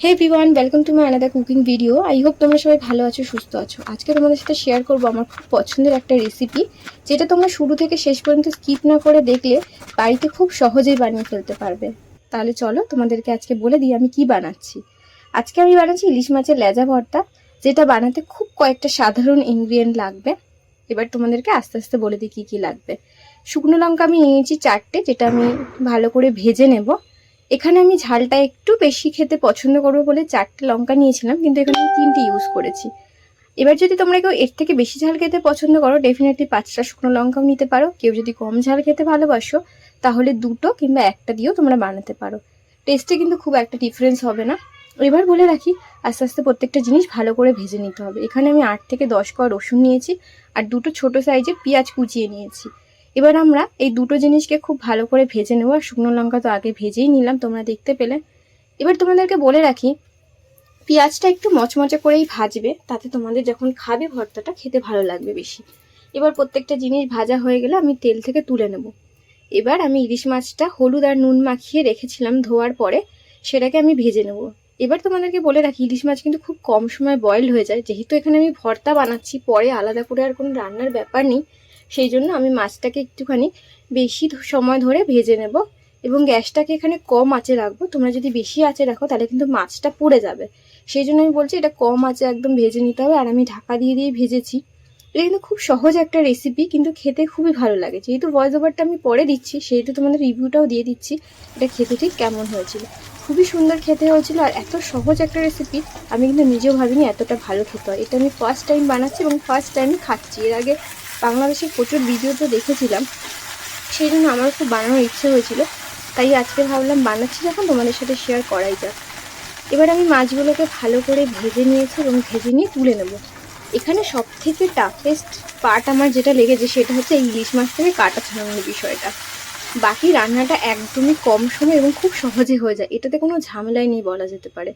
Hey everyone, welcome to my another cooking video. I hope তোমরা সবাই ভালো আছো, সুস্থ আছো। আজকে তোমাদের সাথে শেয়ার করবো আমার খুব পছন্দের একটা রেসিপি, যেটা তোমরা শুরু থেকে শেষ পর্যন্ত স্কিপ না করে দেখলে বাড়িতে খুব সহজেই বানিয়ে ফেলতে পারবে। তাহলে চলো তোমাদেরকে আজকে বলে দিই আমি কি বানাচ্ছি। আজকে আমি বানাচ্ছি ইলিশ মাছের লেজা ভর্তা, যেটা বানাতে খুব কয়েকটা সাধারণ ইনগ্রিডিয়েন্ট লাগবে। এবার তোমাদেরকে আস্তে আস্তে বলে দিই কী কী লাগবে। শুকনো লঙ্কা আমি নিয়েছি 4টে, যেটা আমি ভালো করে ভেজে নেব। এখানে আমি ঝালটা একটু বেশি খেতে পছন্দ করবো বলে 4টে লঙ্কা নিয়েছিলাম, কিন্তু এখানে আমি 3টে ইউজ করেছি। এবার যদি তোমরা কেউ এর থেকে বেশি ঝাল খেতে পছন্দ করো, ডেফিনেটলি 5টা শুকনো লঙ্কাও নিতে পারো। কেউ যদি কম ঝাল খেতে ভালোবাসো, তাহলে 2টো কিংবা 1টা দিয়েও তোমরা বানাতে পারো। টেস্টে কিন্তু খুব একটা ডিফারেন্স হবে না। এবার বলে রাখি, আস্তে আস্তে প্রত্যেকটা জিনিস ভালো করে ভেজে নিতে হবে। এখানে আমি 8 থেকে 10 কোয়া রসুন নিয়েছি আর 2টো ছোটো সাইজের পেঁয়াজ কুচিয়ে নিয়েছি। এবার আমরা এই দুটো জিনিসকে খুব ভালো করে ভেজে নেবো। আর শুকনো লঙ্কা তো আগে ভেজেই নিলাম, তোমরা দেখতে পেলে। এবার তোমাদেরকে বলে রাখি, পেঁয়াজটা একটু মচমচে করেই ভাজবে, তাতে তোমাদের যখন খাবে ভর্তাটা খেতে ভালো লাগবে বেশি। এবার প্রত্যেকটা জিনিস ভাজা হয়ে গেলে আমি তেল থেকে তুলে নেব। এবার আমি ইলিশ মাছটা হলুদ আর নুন মাখিয়ে রেখেছিলাম ধোয়ার পরে, সেটাকে আমি ভেজে নেব। এবার তোমাদেরকে বলে রাখি, ইলিশ মাছ কিন্তু খুব কম সময় বয়েল হয়ে যায়। যেহেতু এখানে আমি ভর্তা বানাচ্ছি, পরে আলাদা করে আর কোনো রান্নার ব্যাপার নেই, সেই জন্য আমি মাছটাকে একটুখানি বেশি সময় ধরে ভেজে নেব এবং গ্যাসটাকে এখানে কম আঁচে রাখবো। তোমরা যদি বেশি আঁচে রাখো তাহলে কিন্তু মাছটা পুড়ে যাবে। সেই জন্য আমি বলছি এটা কম আঁচে একদম ভেজে নিতে হবে। আর আমি ঢাকা দিয়ে দিয়ে ভেজেছি। এটা কিন্তু খুব সহজ একটা রেসিপি, কিন্তু খেতে খুবই ভালো লাগে। যেহেতু ভয়েস ওভারটা আমি পরে দিচ্ছি, সেহেতু তোমাদের রিভিউটাও দিয়ে দিচ্ছি এটা খেতে ঠিক কেমন হয়েছিল। খুবই সুন্দর খেতে হয়েছিল। আর এত সহজ একটা রেসিপি আমি কিন্তু নিজেও ভাবিনি এতটা ভালো খেতে হয়। এটা আমি ফার্স্ট টাইম বানাচ্ছি এবং ফার্স্ট টাইম খাচ্ছি। এর আগে বাংলাদেশের প্রচুর ভিডিও তো দেখেছিলাম, সেই জন্য আমার খুব বানানোর ইচ্ছে হয়েছিল। তাই আজকে ভাবলাম বানাচ্ছি যখন তোমাদের সাথে শেয়ার করাই যাক। এবার আমি মাছগুলোকে ভালো করে ভেজে নিয়েছি এবং ভেজে নিয়ে তুলে নেব। এখানে সব থেকে টাফেস্ট পার্ট আমার যেটা লেগেছে সেটা হচ্ছে এই ইলিশ মাছ থেকে কাটা ছাড়ানোর বিষয়টা। বাকি রান্নাটা একদমই কম সময় এবং খুব সহজে হয়ে যায়, এটাতে কোনো ঝামেলাই নেই বলা যেতে পারে।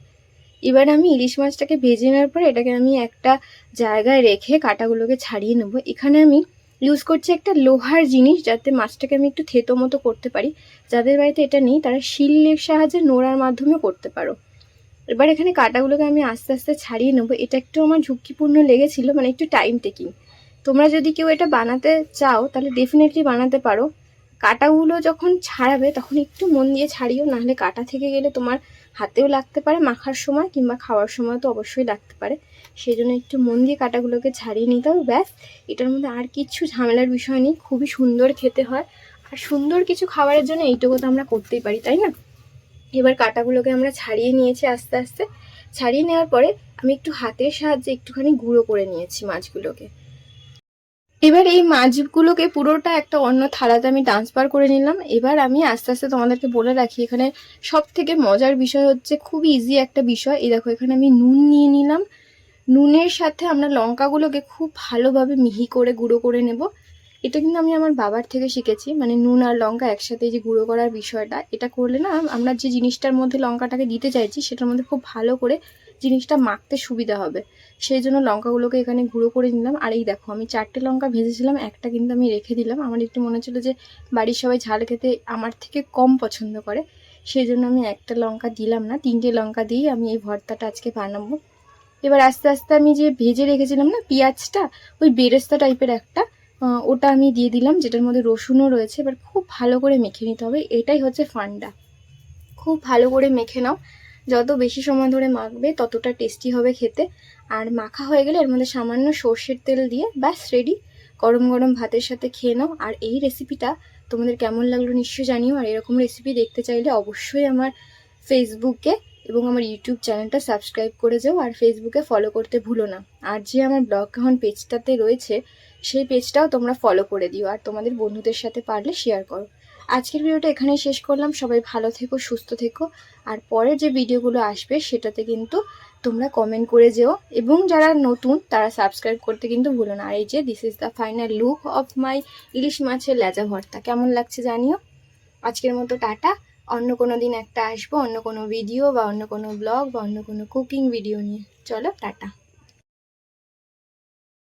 এবার আমি ইলিশ মাছটাকে ভেজে নেওয়ার পরে এটাকে আমি একটা জায়গায় রেখে কাঁটাগুলোকে ছাড়িয়ে নেব। এখানে আমি ইউজ করছি একটা লোহার জিনিস, যাতে মাছটাকে আমি একটু থেতো মতো করতে পারি। যাদের বাড়িতে এটা নেই তারা শিলের সাহায্যে নোড়ার মাধ্যমে করতে পারো। এবার এখানে কাঁটাগুলোকে আমি আস্তে আস্তে ছাড়িয়ে নেবো। এটা একটু আমার ঝুঁকিপূর্ণ লেগেছিল, মানে একটু টাইম টেকিং। তোমরা যদি কেউ এটা বানাতে চাও তাহলে ডেফিনেটলি বানাতে পারো। কাঁটাগুলো যখন ছাড়াবে তখন একটু মন দিয়ে ছাড়িও, নাহলে কাঁটা থেকে গেলে তোমার হাতেও লাগতে পারে মাখার সময়, কিংবা খাওয়ার সময় তো অবশ্যই লাগতে পারে। সেই জন্য একটু মন দিয়ে কাঁটাগুলোকে ছাড়িয়ে নিতে হবে, ব্যাস। এটার মধ্যে আর কিছু ঝামেলার বিষয় নেই, খুবই সুন্দর খেতে হয়। আর সুন্দর কিছু খাবারের জন্য এইটুকু তো আমরা করতেই পারি, তাই না? এবার কাঁটাগুলোকে আমরা ছাড়িয়ে নিয়েছি আস্তে আস্তে। ছাড়িয়ে নেওয়ার পরে আমি একটু হাতের সাহায্যে একটুখানি গুঁড়ো করে নিয়েছি মাছগুলোকে। এবার এই মাছগুলোকে পুরোটা একটা অন্য থালাতে আমি ট্রান্সফার করে নিলাম। এবার আমি আস্তে আস্তে তোমাদেরকে বলে রাখি, এখানে সব থেকে মজার বিষয় হচ্ছে, খুবই ইজি একটা বিষয়। এই দেখো, এখানে আমি নুন নিয়ে নিলাম। নুনের সাথে আমরা লঙ্কাগুলোকে খুব ভালোভাবে মিহি করে গুঁড়ো করে নেব। এটা কিন্তু আমি আমার বাবার থেকে শিখেছি, মানে নুন আর লঙ্কা একসাথে যে গুঁড়ো করার বিষয়টা, এটা করলে না আমরা যে জিনিসটার মধ্যে লঙ্কাটাকে দিতে চাইছি সেটার মধ্যে খুব ভালো করে জিনিসটা মাখতে সুবিধা হবে। সেই জন্য লঙ্কাগুলোকে এখানে গুঁড়ো করে নিলাম। আর এই দেখো, আমি 4টে লঙ্কা ভেজেছিলাম, একটা কিন্তু আমি রেখে দিলাম। আমার একটু মনে হচ্ছিলো যে বাড়ির সবাই ঝাল খেতে আমার থেকে কম পছন্দ করে, সেই জন্য আমি একটা লঙ্কা দিলাম না, 3টে লঙ্কা দিয়েই আমি এই ভর্তাটা আজকে বানাবো। এবার আস্তে আস্তে আমি যে ভেজে রেখেছিলাম না পেঁয়াজটা, ওই বেরেস্তা টাইপের একটা, ওটা আমি দিয়ে দিলাম, যেটার মধ্যে রসুনও রয়েছে। এবার খুব ভালো করে মেখে নিতে হবে, এটাই হচ্ছে ফান্ডা। খুব ভালো করে মেখে নাও, যত বেশি সময় ধরে মাখবে ততটা টেস্টি হবে খেতে। আর মাখা হয়ে গেলে এর মধ্যে সামান্য সর্ষের তেল দিয়ে ব্যাস রেডি। গরম গরম ভাতের সাথে খেয়ে নাও। আর এই রেসিপিটা তোমাদের কেমন লাগলো নিশ্চয়ই জানিও। আর এরকম রেসিপি দেখতে চাইলে অবশ্যই আমার ফেসবুকে এবং আমার ইউটিউব চ্যানেলটা সাবস্ক্রাইব করে যাও। আর ফেসবুকে ফলো করতে ভুলো না। আর যে আমার ব্লগ কাহন পেজটাতে রয়েছে, সেই পেজটাও তোমরা ফলো করে দিও। আর তোমাদের বন্ধুদের সাথে পারলে শেয়ার করো। আজকের ভিডিওটা এখানেই শেষ করলাম। সবাই ভালো থেকো, সুস্থ থেকো। আর পরের যে ভিডিওগুলো আসবে সেটাতে কিন্তু তোমরা কমেন্ট করে যেও, এবং যারা নতুন তারা সাবস্ক্রাইব করতে কিন্তু ভুলো না। আর এই যে this is the final look of my ilish মাছের লেজা ভর্তা, কেমন লাগছে জানিও। আজকের মতো টাটা। অন্য কোনো দিন একটা আসবো, অন্য কোনো ভিডিও বা অন্য কোনো ব্লগ বা অন্য কোনো কুকিং ভিডিও নিয়ে। চলো টাটা।